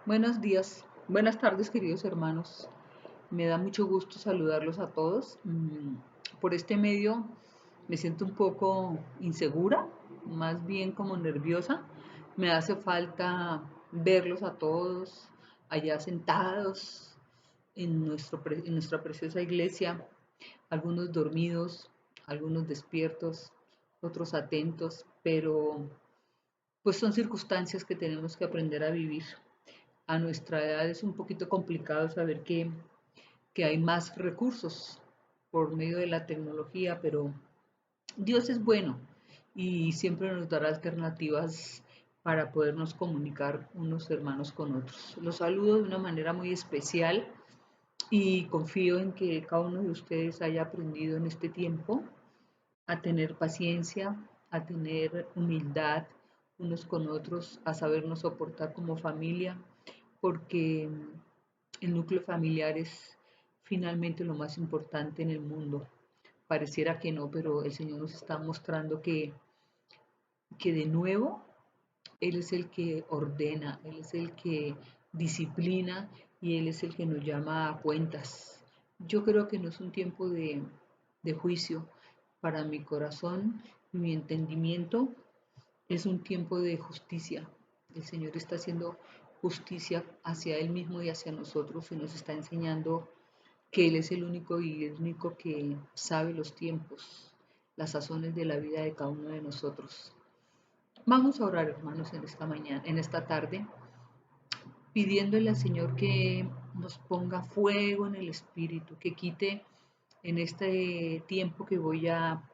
Buenos días, buenas tardes queridos hermanos. Me da mucho gusto saludarlos a todos. Por este medio me siento un poco insegura, más bien como nerviosa. Me hace falta verlos a todos allá sentados en nuestra preciosa iglesia, algunos dormidos, algunos despiertos, otros atentos, pero pues son circunstancias que tenemos que aprender a vivir. A nuestra edad es un poquito complicado saber que hay más recursos por medio de la tecnología, pero Dios es bueno y siempre nos dará alternativas para podernos comunicar unos hermanos con otros. Los saludo de una manera muy especial y confío en que cada uno de ustedes haya aprendido en este tiempo a tener paciencia, a tener humildad unos con otros, a sabernos soportar como familia, porque el núcleo familiar es finalmente lo más importante en el mundo. Pareciera que no, pero el Señor nos está mostrando que de nuevo Él es el que ordena, Él es el que disciplina y Él es el que nos llama a cuentas. Yo creo que no es un tiempo de juicio para mi corazón y mi entendimiento, es un tiempo de justicia. El Señor está haciendo justicia hacia Él mismo y hacia nosotros y nos está enseñando que Él es el único y el único que sabe los tiempos, las sazones de la vida de cada uno de nosotros. Vamos a orar, hermanos, en esta mañana, en esta tarde, pidiéndole al Señor que nos ponga fuego en el espíritu, que quite en este tiempo que voy a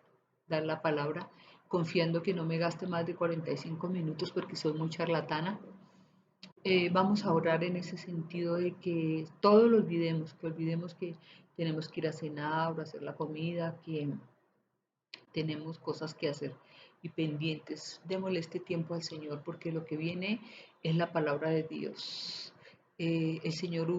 dar la palabra, confiando que no me gaste más de 45 minutos porque soy muy charlatana. Vamos a orar en ese sentido de que todo lo olvidemos, que olvidemos que tenemos que ir a cenar o hacer la comida, que tenemos cosas que hacer y pendientes. Démosle este tiempo al Señor porque lo que viene es la palabra de Dios. El Señor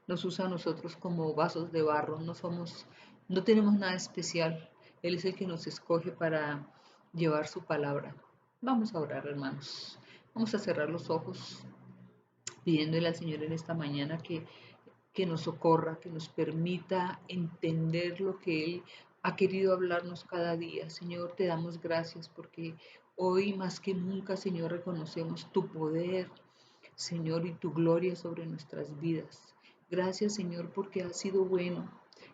nos usa a nosotros como vasos de barro, no tenemos nada especial. Él es el que nos escoge para llevar su palabra. Vamos a orar, hermanos. Vamos a cerrar los ojos pidiéndole al Señor en esta mañana que nos socorra, que nos permita entender lo que Él ha querido hablarnos cada día. Señor, te damos gracias porque hoy más que nunca, Señor, reconocemos tu poder, Señor, y tu gloria sobre nuestras vidas. Gracias, Señor, porque has sido bueno,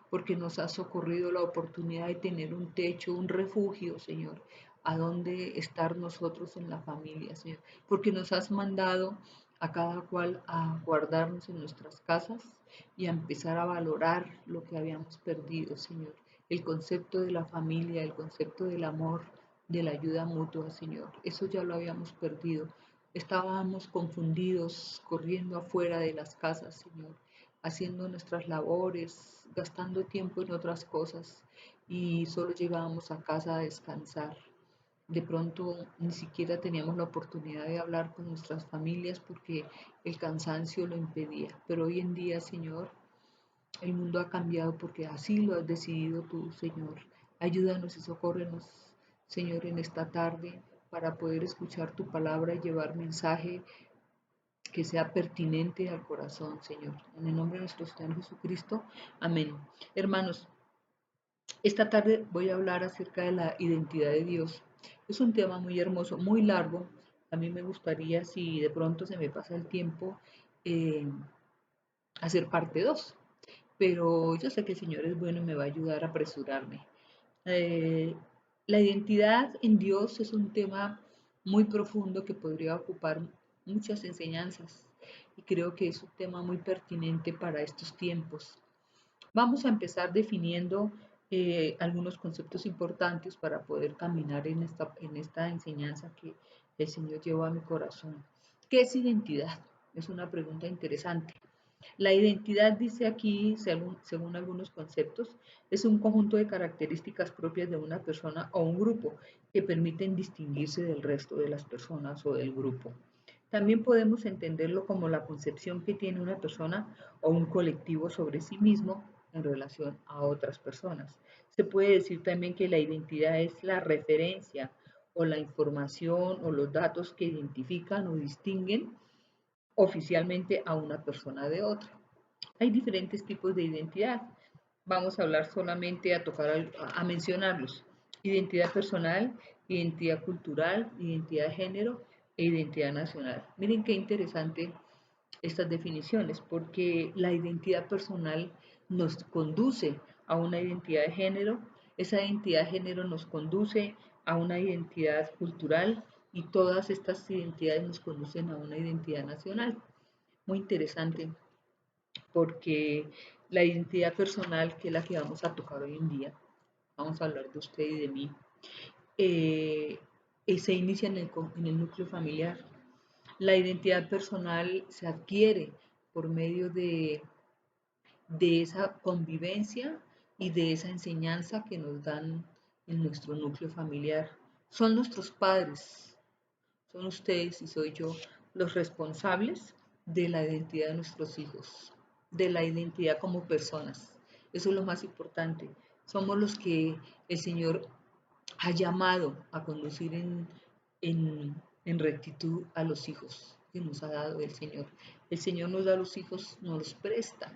porque nos has socorrido la oportunidad de tener un techo, un refugio, Señor, a donde estar nosotros en la familia, Señor, porque nos has mandado a cada cual a guardarnos en nuestras casas y a empezar a valorar lo que habíamos perdido, Señor. El concepto de la familia, el concepto del amor, de la ayuda mutua, Señor. Eso ya lo habíamos perdido. Estábamos confundidos, corriendo afuera de las casas, Señor, haciendo nuestras labores, gastando tiempo en otras cosas y solo llegábamos a casa a descansar. De pronto ni siquiera teníamos la oportunidad de hablar con nuestras familias porque el cansancio lo impedía. Pero hoy en día, Señor, el mundo ha cambiado porque así lo has decidido tú, Señor. Ayúdanos y socórrenos, Señor, en esta tarde para poder escuchar tu palabra y llevar mensaje que sea pertinente al corazón, Señor. En el nombre de nuestro Señor Jesucristo. Amén. Hermanos, esta tarde voy a hablar acerca de la identidad de Dios. Es un tema muy hermoso, muy largo. A mí me gustaría, si de pronto se me pasa el tiempo, eh, hacer parte 2. Pero yo sé que el Señor es bueno y me va a ayudar a apresurarme. Eh, la identidad en Dios es un tema muy profundo que podría ocupar muchas enseñanzas y creo que es un tema muy pertinente para estos tiempos. Vamos a empezar definiendo algunos conceptos importantes para poder caminar en esta enseñanza que el Señor llevó a mi corazón. ¿Qué es identidad? Es una pregunta interesante. La identidad, dice aquí, según algunos conceptos, es un conjunto de características propias de una persona o un grupo que permiten distinguirse del resto de las personas o del grupo. También podemos entenderlo como la concepción que tiene una persona o un colectivo sobre sí mismo en relación a otras personas. Se puede decir también que la identidad es la referencia o la información o los datos que identifican o distinguen oficialmente a una persona de otra. Hay diferentes tipos de identidad. Vamos a hablar solamente a mencionarlos. Identidad personal, identidad cultural, identidad de género e identidad nacional. Miren qué interesante estas definiciones, porque la identidad personal nos conduce a una identidad de género, esa identidad de género nos conduce a una identidad cultural y todas estas identidades nos conducen a una identidad nacional. Muy interesante, porque la identidad personal, que es la que vamos a tocar hoy en día, vamos a hablar de usted y de mí, eh, se inicia en el núcleo familiar. La identidad personal se adquiere por medio de esa convivencia y de esa enseñanza que nos dan en nuestro núcleo familiar. Son nuestros padres, son ustedes y soy yo los responsables de la identidad de nuestros hijos, de la identidad como personas. Eso es lo más importante. Somos los que el Señor ha llamado a conducir en rectitud a los hijos que nos ha dado el Señor. El Señor nos da los hijos, nos los presta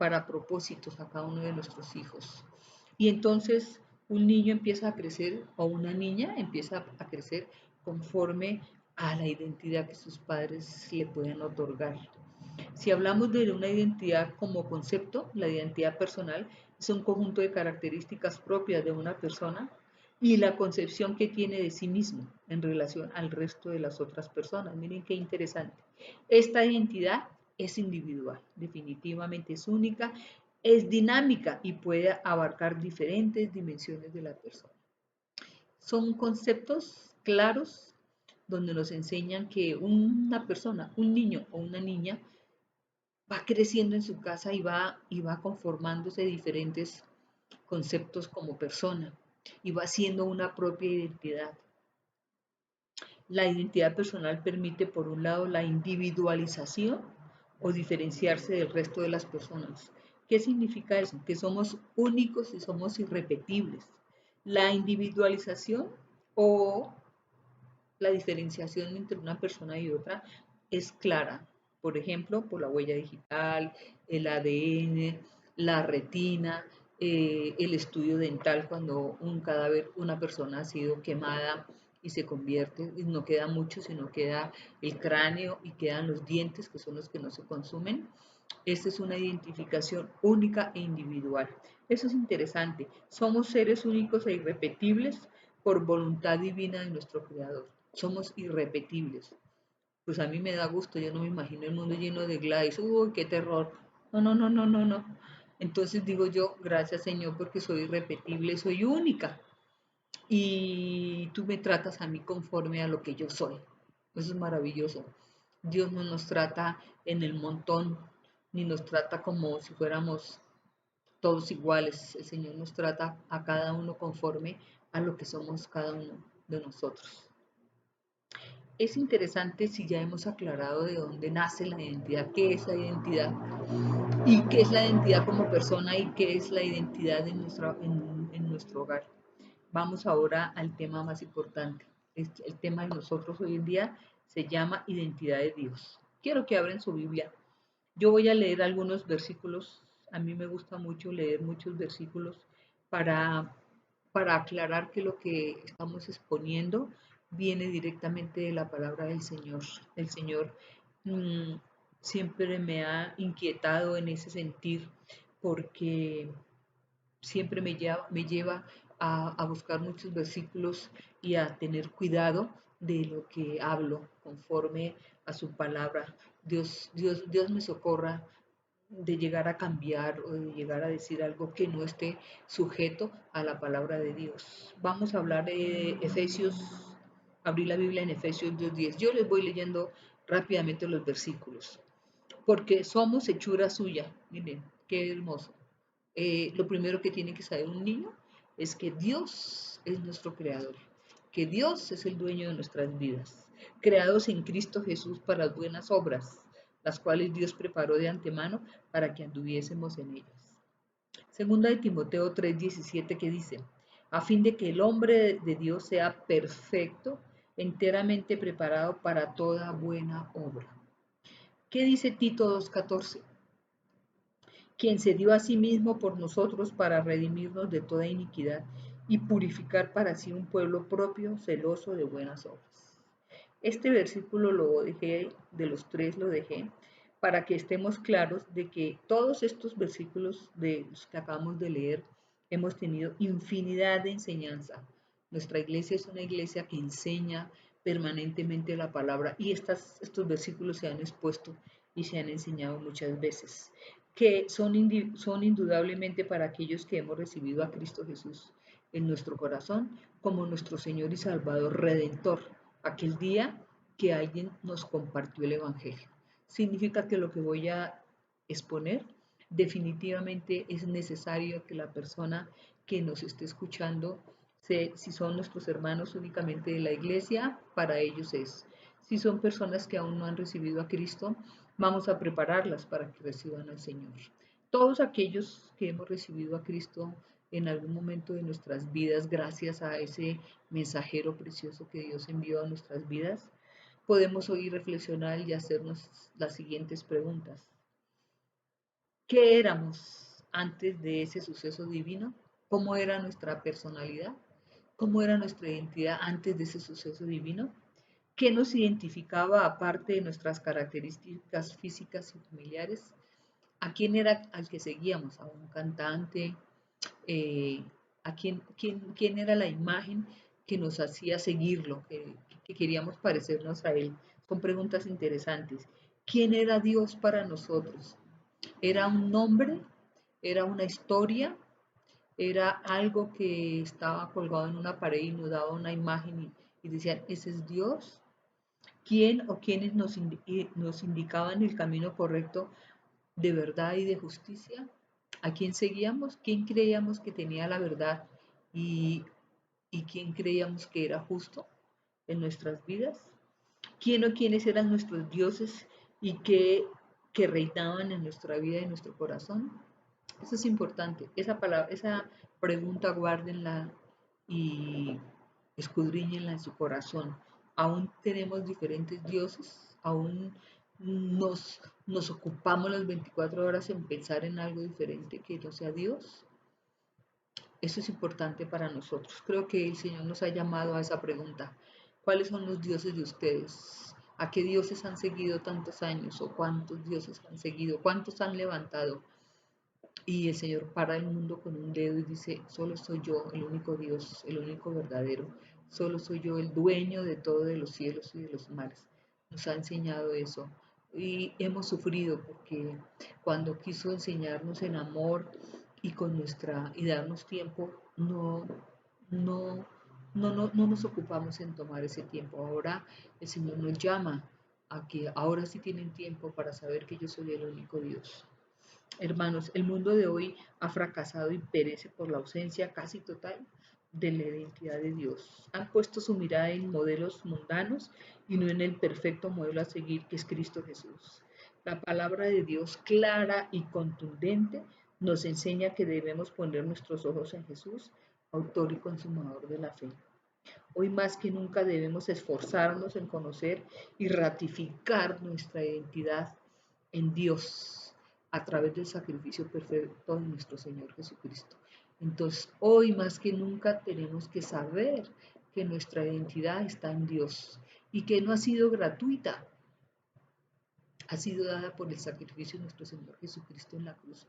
para propósitos a cada uno de nuestros hijos. Y entonces un niño empieza a crecer o una niña empieza a crecer conforme a la identidad que sus padres le puedan otorgar. Si hablamos de una identidad como concepto, la identidad personal es un conjunto de características propias de una persona y la concepción que tiene de sí mismo en relación al resto de las otras personas. Miren qué interesante. Esta identidad es individual, definitivamente es única, es dinámica y puede abarcar diferentes dimensiones de la persona. Son conceptos claros donde nos enseñan que una persona, un niño o una niña va creciendo en su casa y va conformándose diferentes conceptos como persona y va siendo una propia identidad. La identidad personal permite, por un lado, la individualización o diferenciarse del resto de las personas. ¿Qué significa eso? Que somos únicos y somos irrepetibles. La individualización o la diferenciación entre una persona y otra es clara. Por ejemplo, por la huella digital, el ADN, la retina, el estudio dental cuando un cadáver, una persona ha sido quemada y se convierte, y no queda mucho, sino queda el cráneo y quedan los dientes, que son los que no se consumen. Esta es una identificación única e individual. Eso es interesante. Somos seres únicos e irrepetibles por voluntad divina de nuestro Creador. Somos irrepetibles. Pues a mí me da gusto, yo no me imagino el mundo lleno de Gladys. Uy, qué terror. No, no, no, no, no, no. Entonces digo yo, gracias Señor, porque soy irrepetible, soy única. Y tú me tratas a mí conforme a lo que yo soy. Eso es maravilloso. Dios no nos trata en el montón, ni nos trata como si fuéramos todos iguales. El Señor nos trata a cada uno conforme a lo que somos cada uno de nosotros. Es interesante si ya hemos aclarado de dónde nace la identidad, qué es la identidad y qué es la identidad como persona y qué es la identidad en nuestro hogar. Vamos ahora al tema más importante. El tema de nosotros hoy en día se llama identidad de Dios. Quiero que abran su Biblia. Yo voy a leer algunos versículos. A mí me gusta mucho leer muchos versículos para, para aclarar que lo que estamos exponiendo viene directamente de la palabra del Señor. El Señor mmm, siempre me ha inquietado en ese sentir porque siempre me lleva a buscar muchos versículos y a tener cuidado de lo que hablo conforme a su palabra. Dios me socorra de llegar a cambiar o de llegar a decir algo que no esté sujeto a la palabra de Dios. Vamos a hablar de Efesios, abrí la Biblia en Efesios 2:10. Yo les voy leyendo rápidamente los versículos. Porque somos hechura suya. Miren, qué hermoso. Lo primero que tiene que saber un niño es que Dios es nuestro creador, que Dios es el dueño de nuestras vidas, creados en Cristo Jesús para buenas obras, las cuales Dios preparó de antemano para que anduviésemos en ellas. Segunda de Timoteo 3:17 que dice, a fin de que el hombre de Dios sea perfecto, enteramente preparado para toda buena obra. ¿Qué dice Tito 2:14? Quien se dio a sí mismo por nosotros para redimirnos de toda iniquidad y purificar para sí un pueblo propio, celoso de buenas obras. Este versículo lo dejé, de los tres lo dejé, para que estemos claros de que todos estos versículos de los que acabamos de leer hemos tenido infinidad de enseñanza. Nuestra iglesia es una iglesia que enseña permanentemente la palabra y estos versículos se han expuesto y se han enseñado muchas veces, que son indudablemente para aquellos que hemos recibido a Cristo Jesús en nuestro corazón como nuestro Señor y Salvador Redentor, aquel día que alguien nos compartió el Evangelio. Significa que lo que voy a exponer definitivamente es necesario que la persona que nos esté escuchando, si son nuestros hermanos únicamente de la iglesia, para ellos es. Si son personas que aún no han recibido a Cristo, vamos a prepararlas para que reciban al Señor. Todos aquellos que hemos recibido a Cristo en algún momento de nuestras vidas, gracias a ese mensajero precioso que Dios envió a nuestras vidas, podemos hoy reflexionar y hacernos las siguientes preguntas. ¿Qué éramos antes de ese suceso divino? ¿Cómo era nuestra personalidad? ¿Cómo era nuestra identidad antes de ese suceso divino? ¿Qué nos identificaba aparte de nuestras características físicas y familiares? ¿A quién era al que seguíamos? ¿A un cantante? ¿A quién era la imagen que nos hacía seguirlo, que queríamos parecernos a él? Son preguntas interesantes. ¿Quién era Dios para nosotros? ¿Era un nombre? ¿Era una historia? ¿Era algo que estaba colgado en una pared y nos daba una imagen y decían, ese es Dios? ¿Quién o quiénes nos indicaban el camino correcto de verdad y de justicia? ¿A quién seguíamos? ¿Quién creíamos que tenía la verdad y, y quién creíamos que era justo en nuestras vidas? ¿Quién o quiénes eran nuestros dioses y que reinaban en nuestra vida y en nuestro corazón? Eso es importante. Esa pregunta guárdenla y escudriñenla en su corazón. Aún tenemos diferentes dioses, aún nos ocupamos las 24 horas en pensar en algo diferente que no sea Dios. Eso es importante para nosotros. Creo que el Señor nos ha llamado a esa pregunta. ¿Cuáles son los dioses de ustedes? ¿A qué dioses han seguido tantos años? ¿O cuántos dioses han seguido? ¿Cuántos han levantado? Y el Señor para el mundo con un dedo y dice, solo soy yo el único Dios, el único verdadero, solo soy yo el dueño de todo, de los cielos y de los mares. Nos ha enseñado eso y hemos sufrido porque cuando quiso enseñarnos en amor y darnos tiempo, no, no nos ocupamos en tomar ese tiempo. Ahora el Señor nos llama a que ahora sí tienen tiempo para saber que yo soy el único Dios. Hermanos, el mundo de hoy ha fracasado y perece por la ausencia casi total de la identidad de Dios. Han puesto su mirada en modelos mundanos y no en el perfecto modelo a seguir que es Cristo Jesús. La palabra de Dios clara y contundente nos enseña que debemos poner nuestros ojos en Jesús, autor y consumador de la fe. Hoy más que nunca debemos esforzarnos en conocer y ratificar nuestra identidad en Dios a través del sacrificio perfecto de nuestro Señor Jesucristo. Entonces, hoy más que nunca tenemos que saber que nuestra identidad está en Dios y que no ha sido gratuita, ha sido dada por el sacrificio de nuestro Señor Jesucristo en la cruz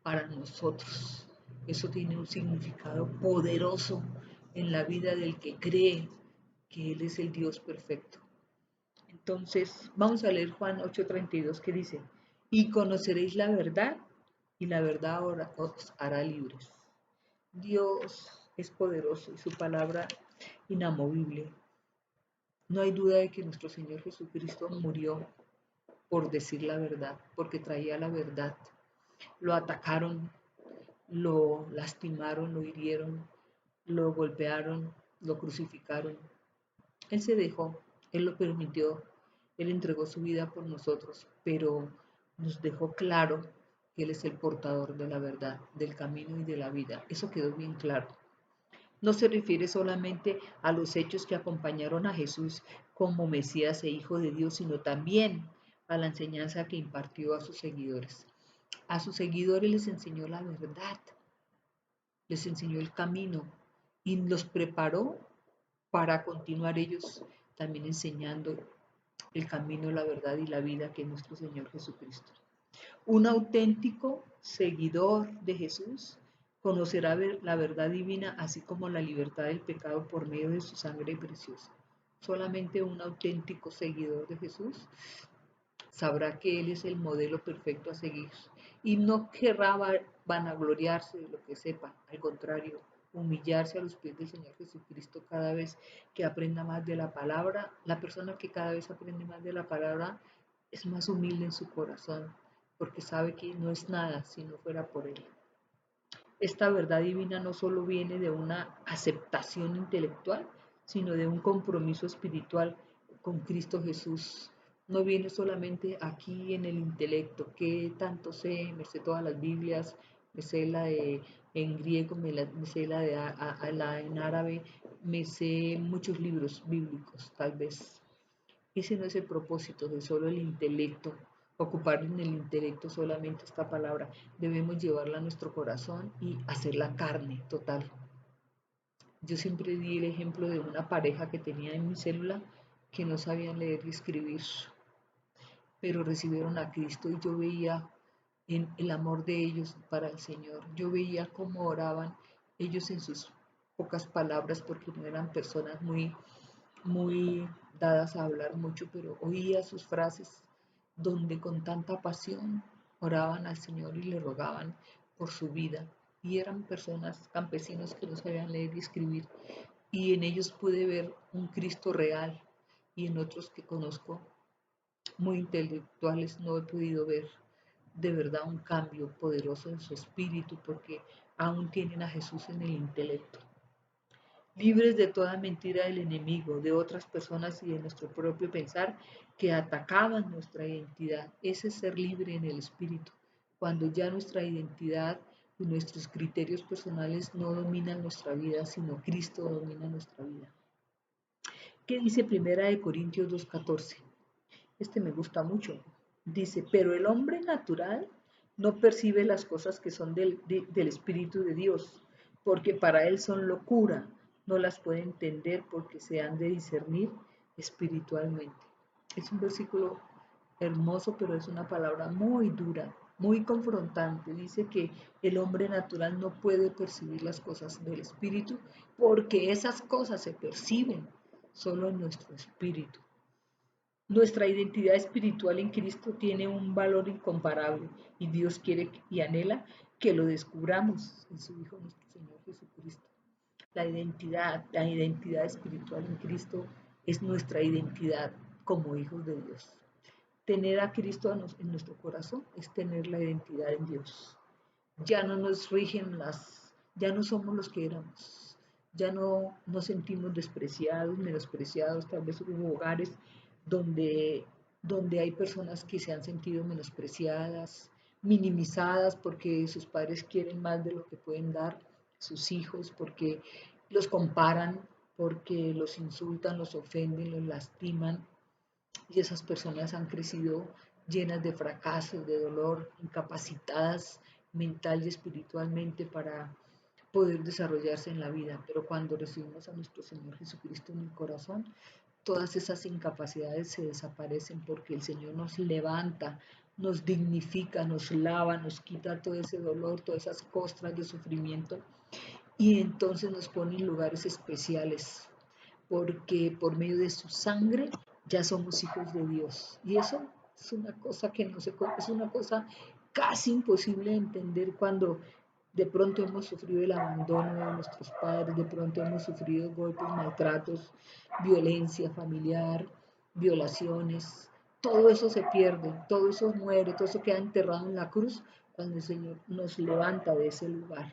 para nosotros. Eso tiene un significado poderoso en la vida del que cree que Él es el Dios perfecto. Entonces, vamos a leer Juan 8:32 que dice, y conoceréis la verdad y la verdad ahora os hará libres. Dios es poderoso y su palabra inamovible. No hay duda de que nuestro Señor Jesucristo murió por decir la verdad, porque traía la verdad. Lo atacaron, lo lastimaron, lo hirieron, lo golpearon, lo crucificaron. Él se dejó, Él lo permitió, Él entregó su vida por nosotros, pero nos dejó claro que Él es el portador de la verdad, del camino y de la vida. Eso quedó bien claro. No se refiere solamente a los hechos que acompañaron a Jesús como Mesías e Hijo de Dios, sino también a la enseñanza que impartió a sus seguidores. A sus seguidores les enseñó la verdad, les enseñó el camino y los preparó para continuar ellos también enseñando el camino, la verdad y la vida que es nuestro Señor Jesucristo. Un auténtico seguidor de Jesús conocerá la verdad divina así como la libertad del pecado por medio de su sangre preciosa. Solamente un auténtico seguidor de Jesús sabrá que Él es el modelo perfecto a seguir y no querrá vanagloriarse de lo que sepa, al contrario, humillarse a los pies del Señor Jesucristo cada vez que aprenda más de la palabra. La persona que cada vez aprende más de la palabra es más humilde en su corazón, porque sabe que no es nada si no fuera por Él. Esta verdad divina no solo viene de una aceptación intelectual, sino de un compromiso espiritual con Cristo Jesús. No viene solamente aquí en el intelecto, que tanto sé, me sé todas las Biblias, me sé la de en griego, me sé la de la en árabe, me sé muchos libros bíblicos, tal vez. Ese no es el propósito de solo el intelecto, ocupar en el intelecto solamente esta palabra. Debemos llevarla a nuestro corazón y hacerla carne total. Yo siempre di el ejemplo de una pareja que tenía en mi célula que no sabían leer y escribir, pero recibieron a Cristo y yo veía en el amor de ellos para el Señor. Yo veía cómo oraban ellos en sus pocas palabras porque no eran personas muy dadas a hablar mucho, pero oía sus frases donde con tanta pasión oraban al Señor y le rogaban por su vida. Y eran personas, campesinos que no sabían leer y escribir. Y en ellos pude ver un Cristo real y en otros que conozco muy intelectuales no he podido ver de verdad un cambio poderoso en su espíritu porque aún tienen a Jesús en el intelecto, libres de toda mentira del enemigo, de otras personas y de nuestro propio pensar que atacaban nuestra identidad. Ese es ser libre en el espíritu, cuando ya nuestra identidad y nuestros criterios personales no dominan nuestra vida, sino Cristo domina nuestra vida. ¿Qué dice Primera de Corintios 2:14? Este me gusta mucho. Dice, pero el hombre natural no percibe las cosas que son del Espíritu de Dios, porque para él son locura, no las puede entender porque se han de discernir espiritualmente. Es un versículo hermoso, pero es una palabra muy dura, muy confrontante. Dice que el hombre natural no puede percibir las cosas del Espíritu porque esas cosas se perciben solo en nuestro espíritu. Nuestra identidad espiritual en Cristo tiene un valor incomparable y Dios quiere y anhela que lo descubramos en su Hijo nuestro Señor Jesucristo. La identidad espiritual en Cristo es nuestra identidad como hijos de Dios. Tener a Cristo en nuestro corazón es tener la identidad en Dios. Ya no nos rigen ya no somos los que éramos, ya no nos sentimos despreciados, menospreciados. Tal vez hubo hogares donde hay personas que se han sentido menospreciadas, minimizadas porque sus padres quieren más de lo que pueden dar sus hijos, porque los comparan, porque los insultan, los ofenden, los lastiman y esas personas han crecido llenas de fracasos, de dolor, incapacitadas mental y espiritualmente para poder desarrollarse en la vida. Pero cuando recibimos a nuestro Señor Jesucristo en el corazón, todas esas incapacidades se desaparecen porque el Señor nos levanta, nos dignifica, nos lava, nos quita todo ese dolor, todas esas costras de sufrimiento y entonces nos pone en lugares especiales porque por medio de su sangre ya somos hijos de Dios. Y eso es una cosa que no se, es una cosa casi imposible de entender cuando de pronto hemos sufrido el abandono de nuestros padres, de pronto hemos sufrido golpes, maltratos, violencia familiar, violaciones. Todo eso se pierde, todo eso muere, todo eso queda enterrado en la cruz cuando el Señor nos levanta de ese lugar.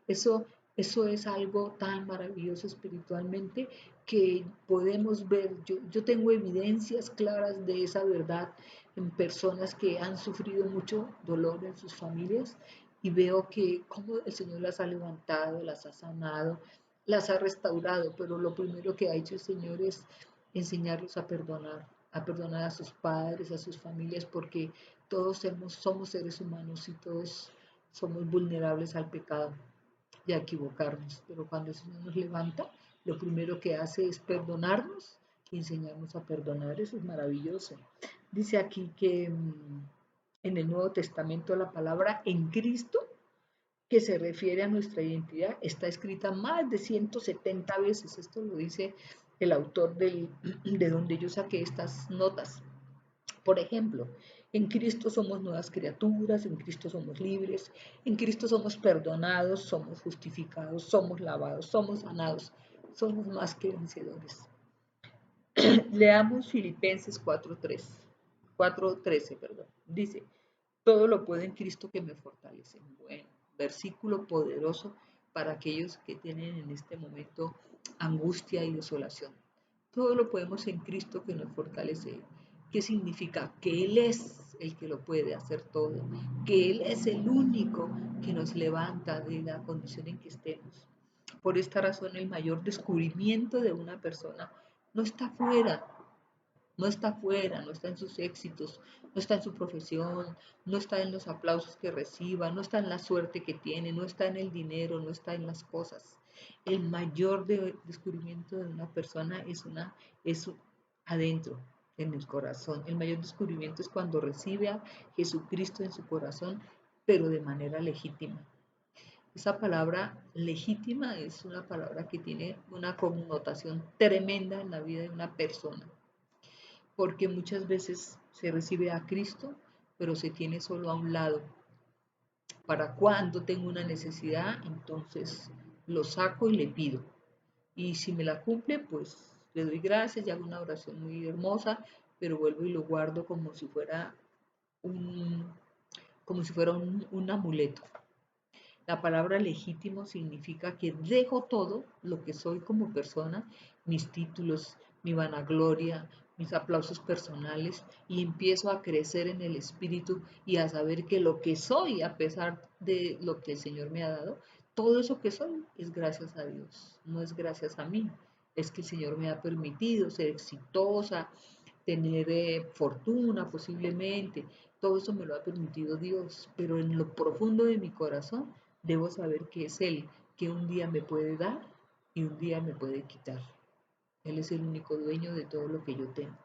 Eso, eso es algo tan maravilloso espiritualmente que podemos ver. Yo tengo evidencias claras de esa verdad en personas que han sufrido mucho dolor en sus familias y veo que cómo el Señor las ha levantado, las ha sanado, las ha restaurado, pero lo primero que ha hecho el Señor es enseñarlos a perdonar, a perdonar a sus padres, a sus familias, porque todos somos seres humanos y todos somos vulnerables al pecado y a equivocarnos. Pero cuando el Señor nos levanta, lo primero que hace es perdonarnos y enseñarnos a perdonar. Eso es maravilloso. Dice aquí que en el Nuevo Testamento la palabra en Cristo, que se refiere a nuestra identidad, está escrita más de 170 veces. Esto lo dice el autor de donde yo saqué estas notas. Por ejemplo, en Cristo somos nuevas criaturas, en Cristo somos libres, en Cristo somos perdonados, somos justificados, somos lavados, somos sanados, somos más que vencedores. Leamos Filipenses 4:13, perdón. Dice, todo lo puedo en Cristo que me fortalece. Bueno, versículo poderoso para aquellos que tienen en este momento angustia y desolación. Todo lo podemos en Cristo que nos fortalece. ¿Qué significa? Que Él es el que lo puede hacer todo, que Él es el único que nos levanta de la condición en que estemos. Por esta razón, el mayor descubrimiento de una persona no está fuera, no está fuera, no está en sus éxitos, no está en su profesión, no está en los aplausos que reciba, no está en la suerte que tiene, no está en el dinero, no está en las cosas. El mayor descubrimiento de una persona es adentro, en el corazón. El mayor descubrimiento es cuando recibe a Jesucristo en su corazón, pero de manera legítima. Esa palabra legítima es una palabra que tiene una connotación tremenda en la vida de una persona, porque muchas veces se recibe a Cristo, pero se tiene solo a un lado. Para cuando tengo una necesidad, entonces lo saco y le pido. Y si me la cumple, pues le doy gracias y hago una oración muy hermosa, pero vuelvo y lo guardo un, como si fuera un amuleto. La palabra legítimo significa que dejo todo lo que soy como persona, mis títulos, mi vanagloria, mis aplausos personales y empiezo a crecer en el espíritu y a saber que lo que soy, a pesar de lo que el Señor me ha dado, todo eso que soy es gracias a Dios, no es gracias a mí. Es que el Señor me ha permitido ser exitosa, tener fortuna posiblemente. Todo eso me lo ha permitido Dios, pero en lo profundo de mi corazón debo saber que es Él que un día me puede dar y un día me puede quitar. Él es el único dueño de todo lo que yo tengo.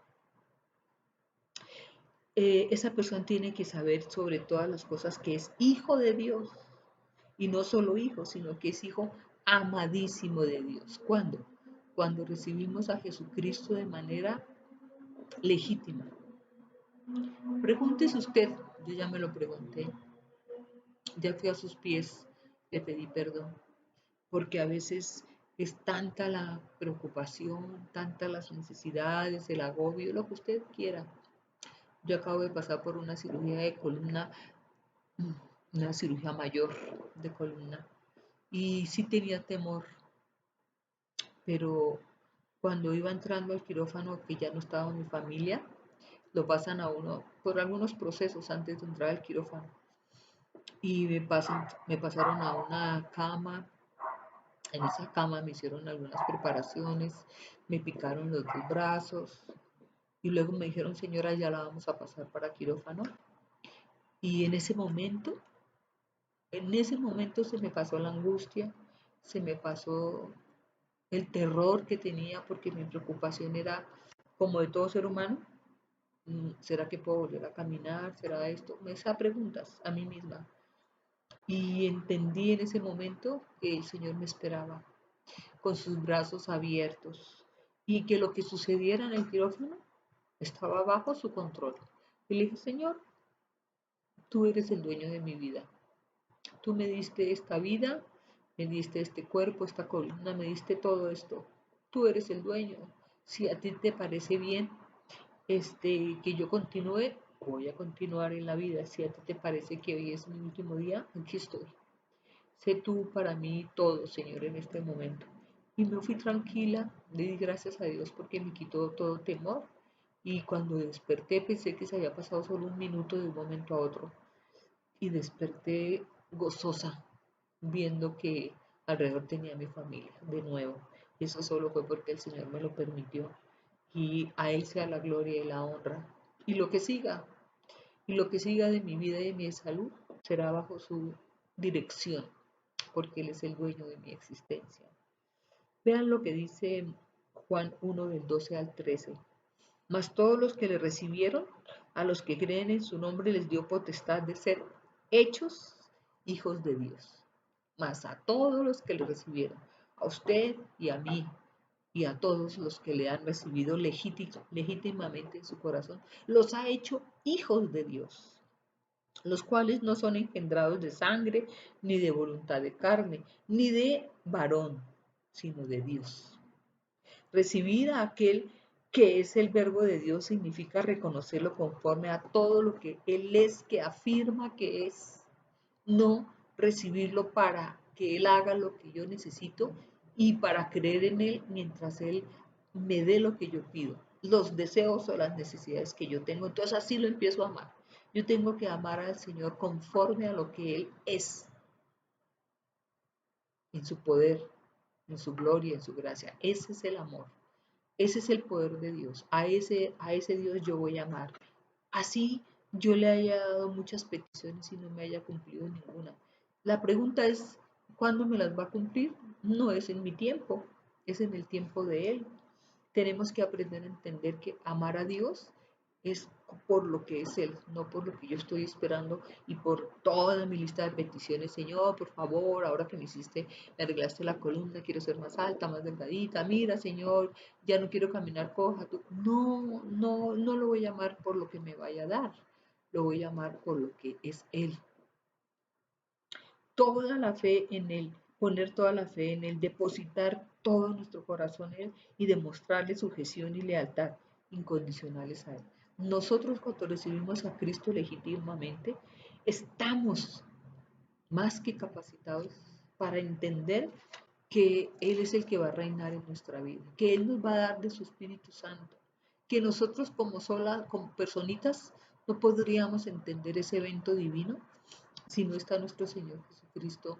Esa persona tiene que saber sobre todas las cosas que es hijo de Dios. Y no solo hijo, sino que es hijo amadísimo de Dios. ¿Cuándo? Cuando recibimos a Jesucristo de manera legítima. Pregúntese usted, yo ya me lo pregunté, ya fui a sus pies, le pedí perdón, porque a veces es tanta la preocupación, tantas las necesidades, el agobio, lo que usted quiera. Yo acabo de pasar por una cirugía de columna, una cirugía mayor de columna, y sí tenía temor, pero cuando iba entrando al quirófano, que ya no estaba mi familia, lo pasan a uno por algunos procesos antes de entrar al quirófano. Y me pasaron a una cama. En esa cama me hicieron algunas preparaciones, me picaron los dos brazos y luego me dijeron, señora, ya la vamos a pasar para quirófano. Y en ese momento se me pasó la angustia, se me pasó el terror que tenía porque mi preocupación era, como de todo ser humano, ¿será que puedo volver a caminar? ¿Será esto? Me hacía preguntas a mí misma. Y entendí en ese momento que el Señor me esperaba con sus brazos abiertos y que lo que sucediera en el quirófano estaba bajo su control. Y le dije, Señor, tú eres el dueño de mi vida. Tú me diste esta vida, me diste este cuerpo, esta columna, me diste todo esto. Tú eres el dueño. Si a ti te parece bien que yo continúe, voy a continuar en la vida. Si a ti te parece que hoy es mi último día, aquí estoy. Sé tú para mí todo, Señor, en este momento. Y me fui tranquila, le di gracias a Dios porque me quitó todo temor. Y cuando desperté pensé que se había pasado solo un minuto de un momento a otro. Y desperté gozosa, viendo que alrededor tenía a mi familia de nuevo. Y eso solo fue porque el Señor me lo permitió. y a Él sea la gloria y la honra. Y lo que siga, y lo que siga de mi vida y de mi salud será bajo su dirección, porque Él es el dueño de mi existencia. Vean lo que dice Juan 1 del 12 al 13. Mas todos los que le recibieron, a los que creen en su nombre, les dio potestad de ser hechos hijos de Dios. Mas a todos los que le recibieron, a usted y a mí, y a todos los que le han recibido legítimamente en su corazón, los ha hecho hijos de Dios, los cuales no son engendrados de sangre, ni de voluntad de carne, ni de varón, sino de Dios. Recibir a aquel que es el verbo de Dios significa reconocerlo conforme a todo lo que Él es, que afirma que es, no recibirlo para que Él haga lo que yo necesito y para creer en Él mientras Él me dé lo que yo pido, los deseos o las necesidades que yo tengo. Entonces así lo empiezo a amar. Yo tengo que amar al Señor conforme a lo que Él es, en su poder, en su gloria, en su gracia. Ese es el amor. Ese es el poder de Dios. A ese Dios yo voy a amar. Así yo le haya dado muchas peticiones y no me haya cumplido ninguna. La pregunta es, ¿cuándo me las va a cumplir? No es en mi tiempo, es en el tiempo de Él. Tenemos que aprender a entender que amar a Dios es por lo que es Él, no por lo que yo estoy esperando y por toda mi lista de peticiones. Señor, por favor, ahora que me arreglaste la columna, quiero ser más alta, más delgadita. Mira, Señor, ya no quiero caminar coja. No, no, no lo voy a amar por lo que me vaya a dar, lo voy a amar por lo que es Él. Toda la fe en Él, poner toda la fe en Él, depositar todo nuestro corazón en Él y demostrarle sujeción y lealtad incondicionales a Él. Nosotros cuando recibimos a Cristo legítimamente, estamos más que capacitados para entender que Él es el que va a reinar en nuestra vida, que Él nos va a dar de su Espíritu Santo, que nosotros como personitas, no podríamos entender ese evento divino si no está nuestro Señor Jesucristo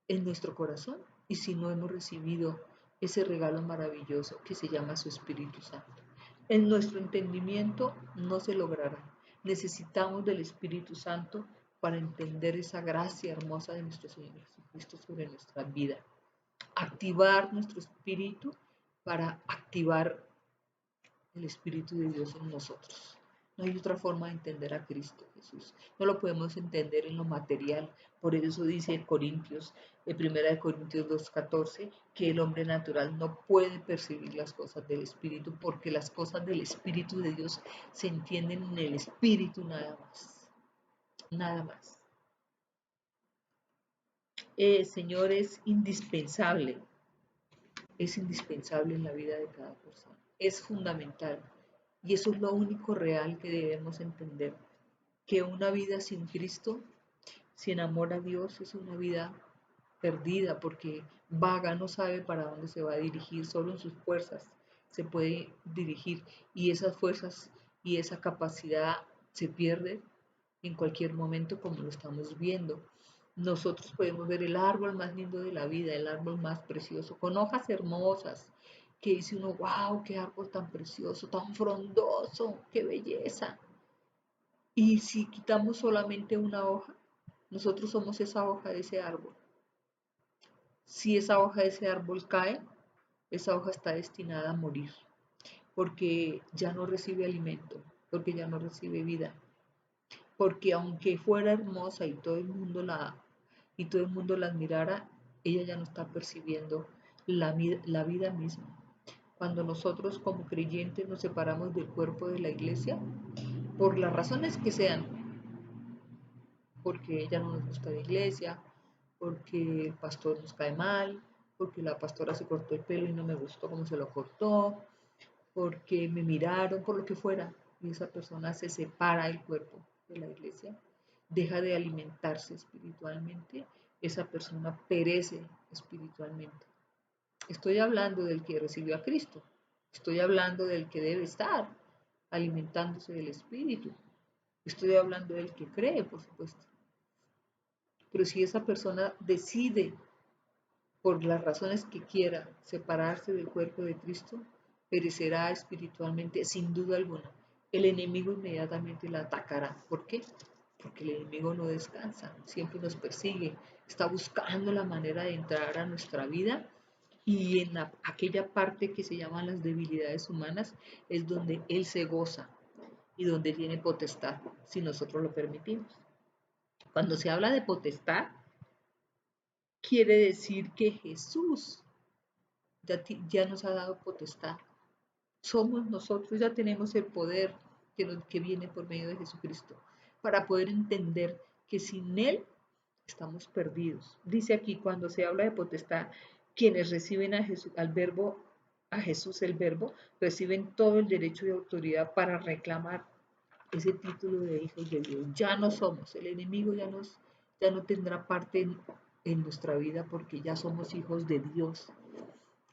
en nuestro corazón y si no hemos recibido ese regalo maravilloso que se llama su Espíritu Santo. En nuestro entendimiento no se logrará. Necesitamos del Espíritu Santo para entender esa gracia hermosa de nuestro Señor Jesucristo sobre nuestra vida. Activar nuestro espíritu para activar el Espíritu de Dios en nosotros. No hay otra forma de entender a Cristo Jesús. No lo podemos entender en lo material. Por eso dice en Corintios, en 1 Corintios 2:14, que el hombre natural no puede percibir las cosas del Espíritu, porque las cosas del Espíritu de Dios se entienden en el Espíritu nada más. Nada más. Señor, es indispensable en la vida de cada persona. Es fundamental. Y eso es lo único real que debemos entender, que una vida sin Cristo, sin amor a Dios, es una vida perdida porque vaga, no sabe para dónde se va a dirigir, solo en sus fuerzas se puede dirigir y esas fuerzas y esa capacidad se pierde en cualquier momento como lo estamos viendo. Nosotros podemos ver el árbol más lindo de la vida, el árbol más precioso, con hojas hermosas, que dice uno, wow, qué árbol tan precioso, tan frondoso, qué belleza. Y si quitamos solamente una hoja, nosotros somos esa hoja de ese árbol. Si esa hoja de ese árbol cae, esa hoja está destinada a morir, porque ya no recibe alimento, porque ya no recibe vida, porque aunque fuera hermosa y todo el mundo la admirara, ella ya no está percibiendo la vida misma. Cuando nosotros como creyentes nos separamos del cuerpo de la iglesia, por las razones que sean, porque ella no nos gusta la iglesia, porque el pastor nos cae mal, porque la pastora se cortó el pelo y no me gustó cómo se lo cortó, porque me miraron, por lo que fuera, y esa persona se separa del cuerpo de la iglesia, deja de alimentarse espiritualmente, esa persona perece espiritualmente. Estoy hablando del que recibió a Cristo, estoy hablando del que debe estar alimentándose del espíritu, estoy hablando del que cree, por supuesto. Pero si esa persona decide, por las razones que quiera, separarse del cuerpo de Cristo, perecerá espiritualmente sin duda alguna. El enemigo inmediatamente la atacará. ¿Por qué? Porque el enemigo no descansa, siempre nos persigue, está buscando la manera de entrar a nuestra vida y en aquella parte que se llaman las debilidades humanas es donde él se goza y donde tiene potestad, si nosotros lo permitimos. Cuando se habla de potestad, quiere decir que Jesús ya nos ha dado potestad. Somos nosotros, ya tenemos el poder que viene por medio de Jesucristo para poder entender que sin Él estamos perdidos. Dice aquí, cuando se habla de potestad, quienes reciben a Jesús, al verbo, a Jesús el verbo, reciben todo el derecho y autoridad para reclamar ese título de hijos de Dios. Ya no somos, el enemigo ya no tendrá parte en nuestra vida porque ya somos hijos de Dios.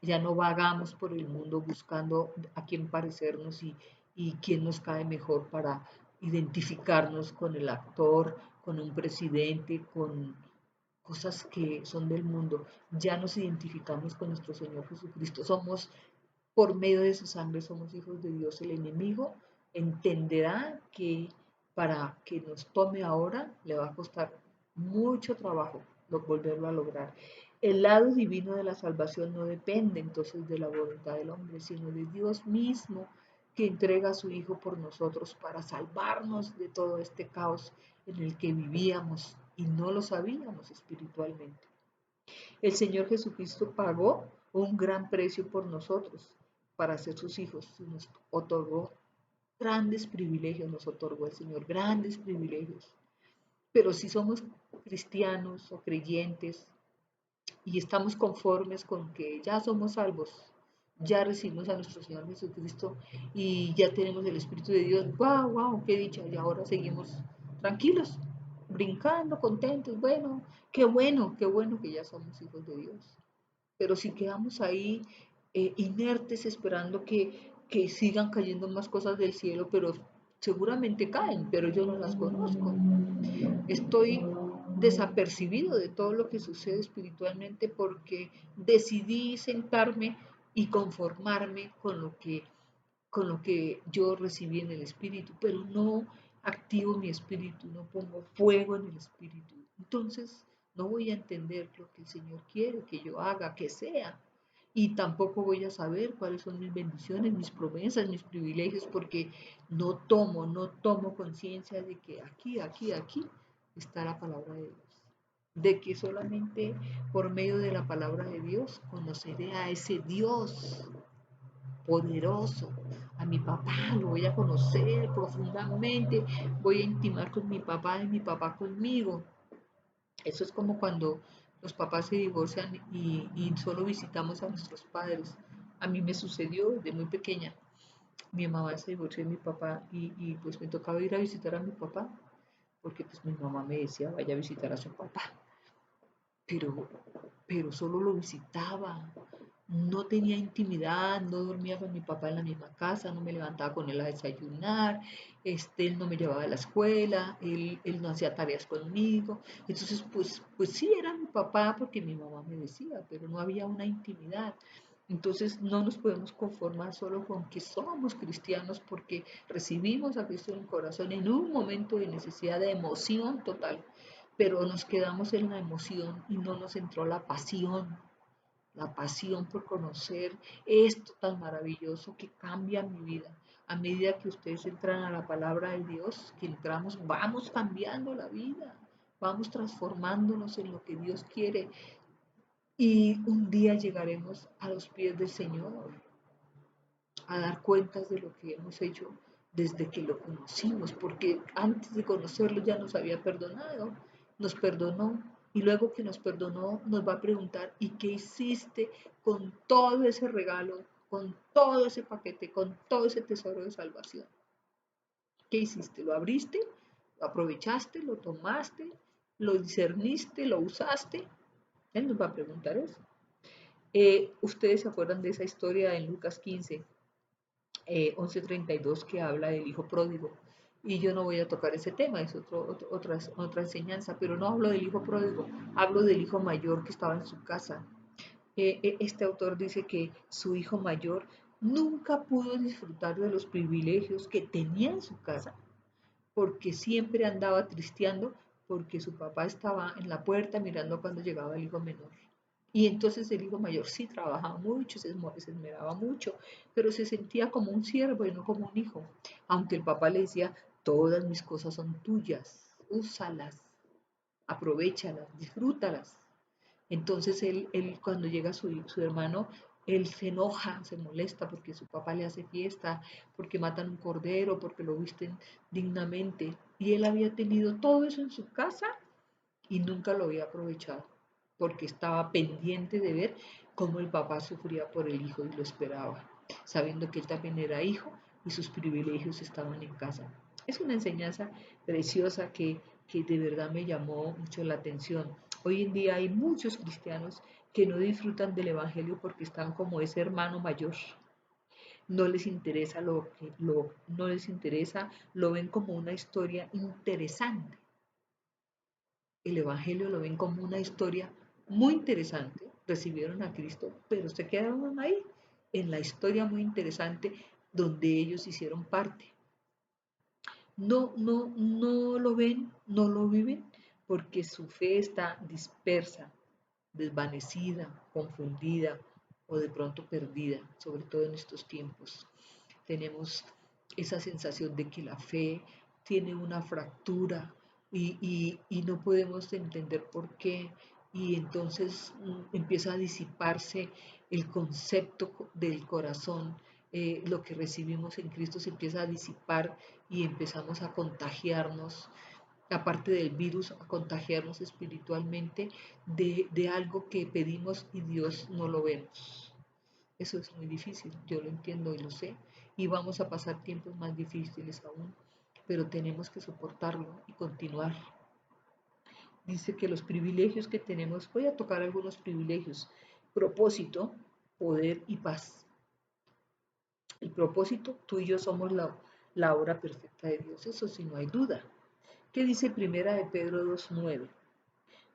Ya no vagamos por el mundo buscando a quién parecernos y quién nos cae mejor para identificarnos con el actor, con un presidente, con cosas que son del mundo. Ya nos identificamos con nuestro Señor Jesucristo. Somos, por medio de su sangre, somos hijos de Dios. El enemigo entenderá que para que nos tome ahora le va a costar mucho trabajo volverlo a lograr. El lado divino de la salvación no depende entonces de la voluntad del hombre, sino de Dios mismo que entrega a su Hijo por nosotros para salvarnos de todo este caos en el que vivíamos y no lo sabíamos espiritualmente. El Señor Jesucristo pagó un gran precio por nosotros para ser sus hijos y nos otorgó grandes privilegios, nos otorgó el Señor grandes privilegios. Pero si somos cristianos o creyentes y estamos conformes con que ya somos salvos, ya recibimos a nuestro Señor Jesucristo y ya tenemos el Espíritu de Dios, wow, wow, qué dicha, y ahora seguimos tranquilos, brincando, contentos, qué bueno que ya somos hijos de Dios. Pero si quedamos ahí inertes esperando que sigan cayendo más cosas del cielo, pero seguramente caen, pero yo no las conozco. Estoy desapercibido de todo lo que sucede espiritualmente porque decidí sentarme y conformarme con lo que yo recibí en el espíritu, pero no activo mi espíritu, no pongo fuego en el espíritu. Entonces no voy a entender lo que el Señor quiere que yo haga, que sea. Y tampoco voy a saber cuáles son mis bendiciones, mis promesas, mis privilegios, porque no tomo conciencia de que aquí está la palabra de Dios. De que solamente por medio de la palabra de Dios conoceré a ese Dios poderoso. A mi papá lo voy a conocer profundamente, voy a intimar con mi papá y mi papá conmigo. Eso es como cuando los papás se divorcian y solo visitamos a nuestros padres. A mí me sucedió desde muy pequeña. Mi mamá se divorció de mi papá y pues me tocaba ir a visitar a mi papá porque pues mi mamá me decía vaya a visitar a su papá pero, pero solo lo visitaba. No tenía intimidad, no dormía con mi papá en la misma casa, no me levantaba con él a desayunar, él no me llevaba a la escuela, él no hacía tareas conmigo. Entonces, pues sí, era mi papá porque mi mamá me decía, pero no había una intimidad. Entonces no nos podemos conformar solo con que somos cristianos porque recibimos a Cristo en el corazón en un momento de necesidad de emoción total, pero nos quedamos en la emoción y no nos entró la pasión por conocer esto tan maravilloso que cambia mi vida. A medida que ustedes entran a la palabra de Dios, que entramos, vamos cambiando la vida, vamos transformándonos en lo que Dios quiere y un día llegaremos a los pies del Señor, a dar cuentas de lo que hemos hecho desde que lo conocimos, porque antes de conocerlo ya nos había perdonado, nos perdonó y luego que nos perdonó nos va a preguntar, ¿y qué hiciste con todo ese regalo, con todo ese paquete, con todo ese tesoro de salvación? ¿Qué hiciste? ¿Lo abriste? ¿Lo aprovechaste? ¿Lo tomaste? ¿Lo discerniste? ¿Lo usaste? Él nos va a preguntar eso. Ustedes se acuerdan de esa historia en Lucas 15, 11:32 que habla del hijo pródigo. Y yo no voy a tocar ese tema, es otra enseñanza, pero no hablo del hijo pródigo, hablo del hijo mayor que estaba en su casa. Este autor dice que su hijo mayor nunca pudo disfrutar de los privilegios que tenía en su casa porque siempre andaba tristeando porque su papá estaba en la puerta mirando cuando llegaba el hijo menor. Y entonces el hijo mayor sí trabajaba mucho, se esmeraba mucho, pero se sentía como un siervo y no como un hijo. Aunque el papá le decía, todas mis cosas son tuyas, úsalas, aprovéchalas, disfrútalas. Entonces él cuando llega su hermano, él se enoja, se molesta porque su papá le hace fiesta, porque matan un cordero, porque lo visten dignamente. Y él había tenido todo eso en su casa y nunca lo había aprovechado, porque estaba pendiente de ver cómo el papá sufría por el hijo y lo esperaba, sabiendo que él también era hijo y sus privilegios estaban en casa. Es una enseñanza preciosa que de verdad me llamó mucho la atención. Hoy en día hay muchos cristianos que no disfrutan del Evangelio porque están como ese hermano mayor. No les interesa no les interesa, lo ven como una historia interesante. El Evangelio lo ven como una historia muy interesante. Recibieron a Cristo, pero se quedaron ahí, en la historia muy interesante donde ellos hicieron parte. No lo ven, no lo viven, porque su fe está dispersa, desvanecida, confundida o de pronto perdida, sobre todo en estos tiempos. Tenemos esa sensación de que la fe tiene una fractura y no podemos entender por qué. Y entonces empieza a disiparse el concepto del corazón, lo que recibimos en Cristo se empieza a disipar y empezamos a contagiarnos, aparte del virus, a contagiarnos espiritualmente de algo que pedimos y Dios no lo vemos. Eso es muy difícil, yo lo entiendo y lo sé, y vamos a pasar tiempos más difíciles aún, pero tenemos que soportarlo y continuar. Dice que los privilegios que tenemos, voy a tocar algunos privilegios, propósito, poder y paz. El propósito, tú y yo somos la obra perfecta de Dios, eso sí no hay duda. ¿Qué dice Primera de Pedro 2:9?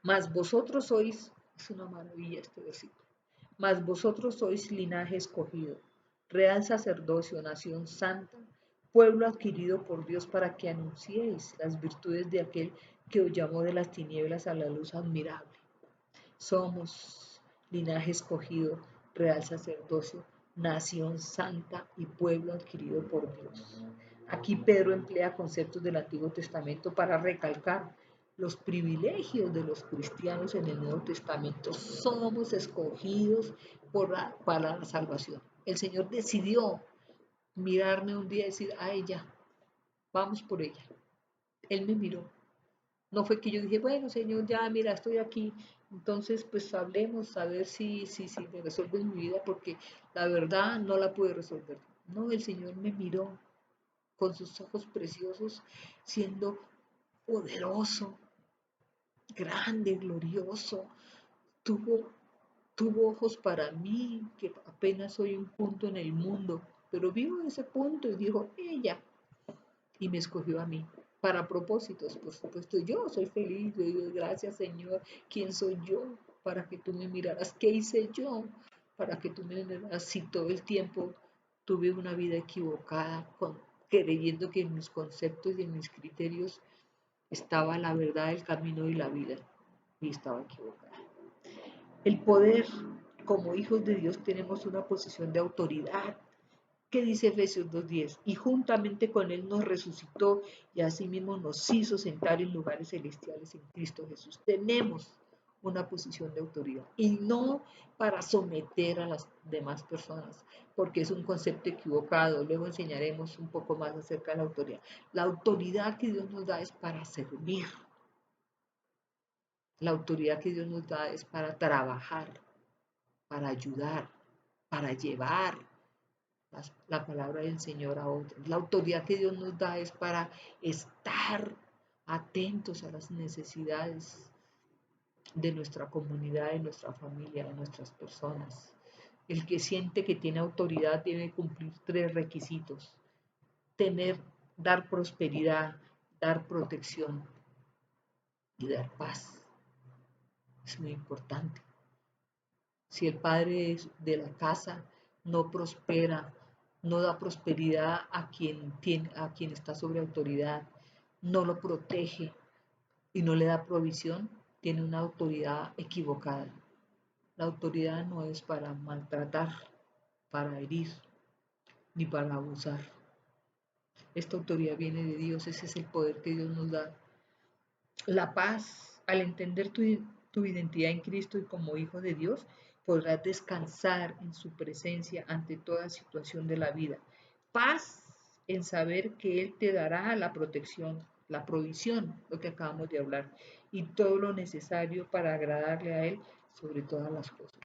Mas vosotros sois, es una maravilla este versículo, mas vosotros sois linaje escogido, real sacerdocio, nación santa, pueblo adquirido por Dios para que anunciéis las virtudes de aquel que os llamó de las tinieblas a la luz admirable. Somos linaje escogido, real sacerdocio, nación santa y pueblo adquirido por Dios. Aquí Pedro emplea conceptos del Antiguo Testamento para recalcar los privilegios de los cristianos en el Nuevo Testamento. Somos escogidos para la salvación. El Señor decidió mirarme un día y decir, a ella, vamos por ella. Él me miró. No fue que yo dije, bueno, Señor, ya, mira, estoy aquí, entonces pues hablemos a ver si me resuelves mi vida, porque la verdad no la pude resolver. No, el Señor me miró con sus ojos preciosos, siendo poderoso, grande, glorioso. Tuvo, tuvo ojos para mí, que apenas soy un punto en el mundo, pero vivo en ese punto y dijo, ella, y me escogió a mí para propósitos, por supuesto. Yo soy feliz, yo digo, gracias Señor, ¿quién soy yo para que tú me miraras? ¿Qué hice yo para que tú me miraras si todo el tiempo tuve una vida equivocada, creyendo que en mis conceptos y en mis criterios estaba la verdad, el camino y la vida, y estaba equivocada? El poder, como hijos de Dios, tenemos una posición de autoridad. ¿Qué dice Efesios 2:10? Y juntamente con Él nos resucitó y asimismo nos hizo sentar en lugares celestiales en Cristo Jesús. Tenemos una posición de autoridad y no para someter a las demás personas, porque es un concepto equivocado. Luego enseñaremos un poco más acerca de la autoridad. La autoridad que Dios nos da es para servir. La autoridad que Dios nos da es para trabajar, para ayudar, para llevar la palabra del Señor a otros. La autoridad que Dios nos da es para estar atentos a las necesidades de nuestra comunidad, de nuestra familia, de nuestras personas. El que siente que tiene autoridad debe cumplir 3 requisitos: tener, dar prosperidad, dar protección y dar paz. Es muy importante. Si el padre de la casa no prospera, no da prosperidad a quien está sobre autoridad, no lo protege y no le da provisión, tiene una autoridad equivocada. La autoridad no es para maltratar, para herir, ni para abusar. Esta autoridad viene de Dios, ese es el poder que Dios nos da. La paz, al entender tu identidad en Cristo y como hijo de Dios, podrás descansar en su presencia ante toda situación de la vida. Paz en saber que Él te dará la protección, la provisión, lo que acabamos de hablar, y todo lo necesario para agradarle a Él sobre todas las cosas.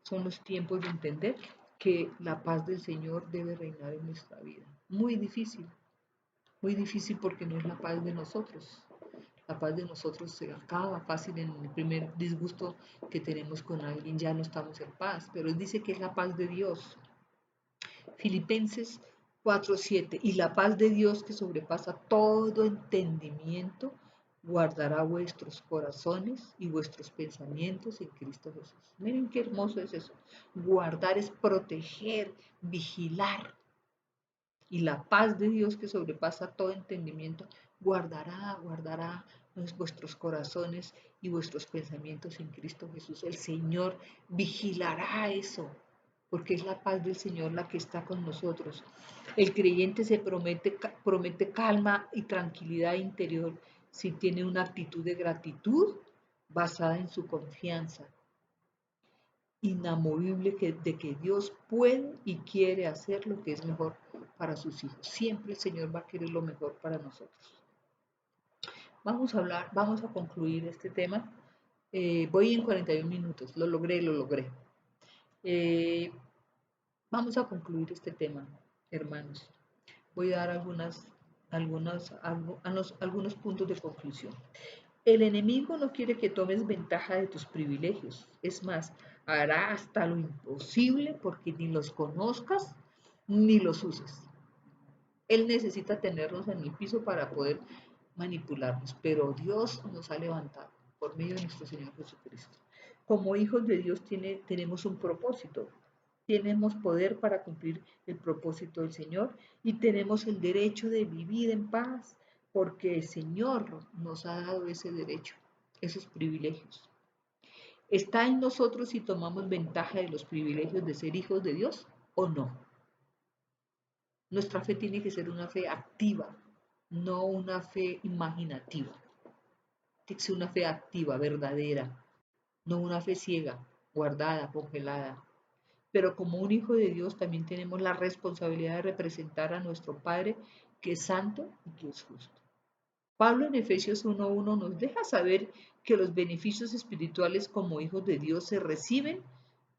Son los tiempos de entender que la paz del Señor debe reinar en nuestra vida. Muy difícil porque no es la paz de nosotros. La paz de nosotros se acaba fácil en el primer disgusto que tenemos con alguien, ya no estamos en paz, pero Él dice que es la paz de Dios. Filipenses 4:7, y la paz de Dios que sobrepasa todo entendimiento, guardará vuestros corazones y vuestros pensamientos en Cristo Jesús. Miren qué hermoso es eso. Guardar es proteger, vigilar. Y la paz de Dios que sobrepasa todo entendimiento, guardará vuestros corazones y vuestros pensamientos en Cristo Jesús. El Señor vigilará eso, porque es la paz del Señor la que está con nosotros. El creyente se promete calma y tranquilidad interior si tiene una actitud de gratitud basada en su confianza inamovible de que Dios puede y quiere hacer lo que es mejor para sus hijos. Siempre el Señor va a querer lo mejor para nosotros. Vamos a concluir este tema. Voy en 41 minutos, lo logré. Eh, Vamos a concluir este tema, hermanos. Voy a dar algunos puntos de conclusión. El enemigo no quiere que tomes ventaja de tus privilegios. Es más, hará hasta lo imposible porque ni los conozcas ni los uses. Él necesita tenernos en el piso para poder manipularnos, pero Dios nos ha levantado por medio de nuestro Señor Jesucristo. Como hijos de Dios tenemos un propósito, tenemos poder para cumplir el propósito del Señor y tenemos el derecho de vivir en paz, porque el Señor nos ha dado ese derecho, esos privilegios. ¿Está en nosotros si tomamos ventaja de los privilegios de ser hijos de Dios o no? Nuestra fe tiene que ser una fe activa, no una fe imaginativa. Tiene que ser una fe activa, verdadera, no una fe ciega, guardada, congelada. Pero como un hijo de Dios también tenemos la responsabilidad de representar a nuestro Padre, que es santo y que es justo. Pablo en Efesios 1:1 nos deja saber que los beneficios espirituales como hijos de Dios se reciben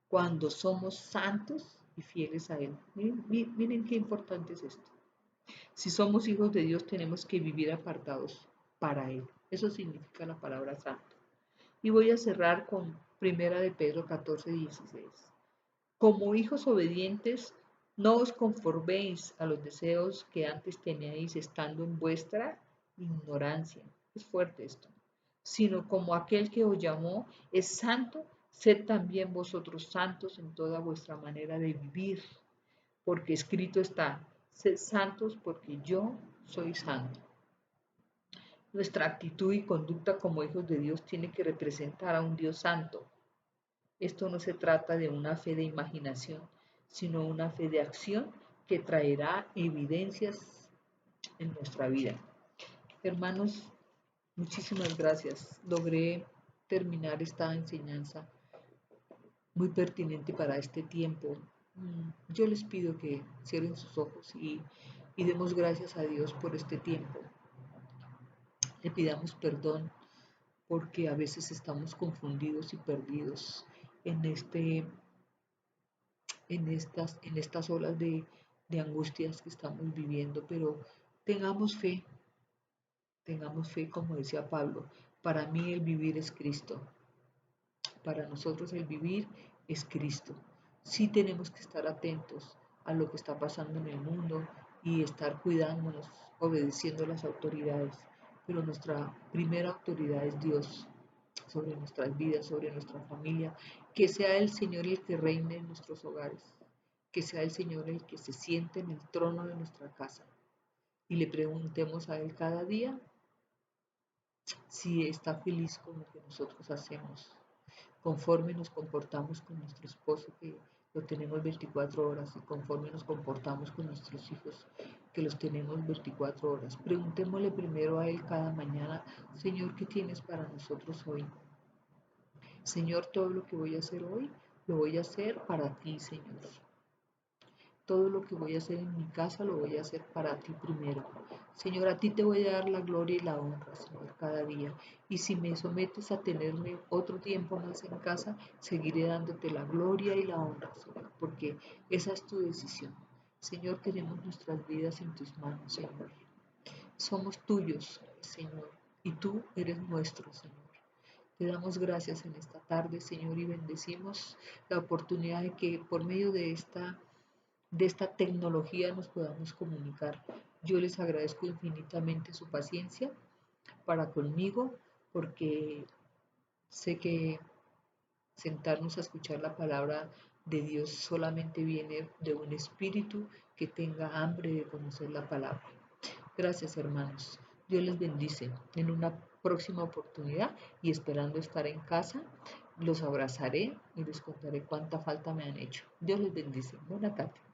cuando somos santos y fieles a Él. Miren qué importante es esto. Si somos hijos de Dios, tenemos que vivir apartados para Él. Eso significa la palabra santo. Y voy a cerrar con Primera de Pedro 14:16. Como hijos obedientes, no os conforméis a los deseos que antes teníais estando en vuestra ignorancia. Es fuerte esto. Sino como aquel que os llamó es santo, sed también vosotros santos en toda vuestra manera de vivir, porque escrito está, sed santos porque yo soy santo. Nuestra actitud y conducta como hijos de Dios tiene que representar a un Dios santo. Esto no se trata de una fe de imaginación, sino una fe de acción que traerá evidencias en nuestra vida. Hermanos, muchísimas gracias. Logré terminar esta enseñanza muy pertinente para este tiempo. Yo les pido que cierren sus ojos y demos gracias a Dios por este tiempo. Le pidamos perdón porque a veces estamos confundidos y perdidos en, en estas olas de angustias que estamos viviendo, pero tengamos fe como decía Pablo. Para mí el vivir es Cristo. Para nosotros el vivir es Cristo. Sí tenemos que estar atentos a lo que está pasando en el mundo y estar cuidándonos, obedeciendo a las autoridades, pero nuestra primera autoridad es Dios sobre nuestras vidas, sobre nuestra familia, que sea el Señor el que reine en nuestros hogares. que sea el Señor el que se siente en el trono de nuestra casa y le preguntemos a Él cada día si está feliz con lo que nosotros hacemos, conforme nos comportamos con nuestro esposo, que lo tenemos 24 horas, y conforme nos comportamos con nuestros hijos, que los tenemos 24 horas. Preguntémosle primero a Él cada mañana, Señor, ¿qué tienes para nosotros hoy? Señor, todo lo que voy a hacer hoy, lo voy a hacer para ti, Señor. Todo lo que voy a hacer en mi casa lo voy a hacer para ti primero. Señor, a ti te voy a dar la gloria y la honra, Señor, cada día. Y si me sometes a tenerme otro tiempo más en casa, seguiré dándote la gloria y la honra, Señor, porque esa es tu decisión. Señor, tenemos nuestras vidas en tus manos, Señor. Somos tuyos, Señor, y tú eres nuestro, Señor. Te damos gracias en esta tarde, Señor, y bendecimos la oportunidad de que por medio de esta tecnología nos podamos comunicar. Yo les agradezco infinitamente su paciencia para conmigo, porque sé que sentarnos a escuchar la palabra de Dios solamente viene de un espíritu que tenga hambre de conocer la palabra. Gracias, hermanos. Dios les bendice. En una próxima oportunidad y esperando estar en casa, los abrazaré y les contaré cuánta falta me han hecho. Dios les bendice. Buena tarde.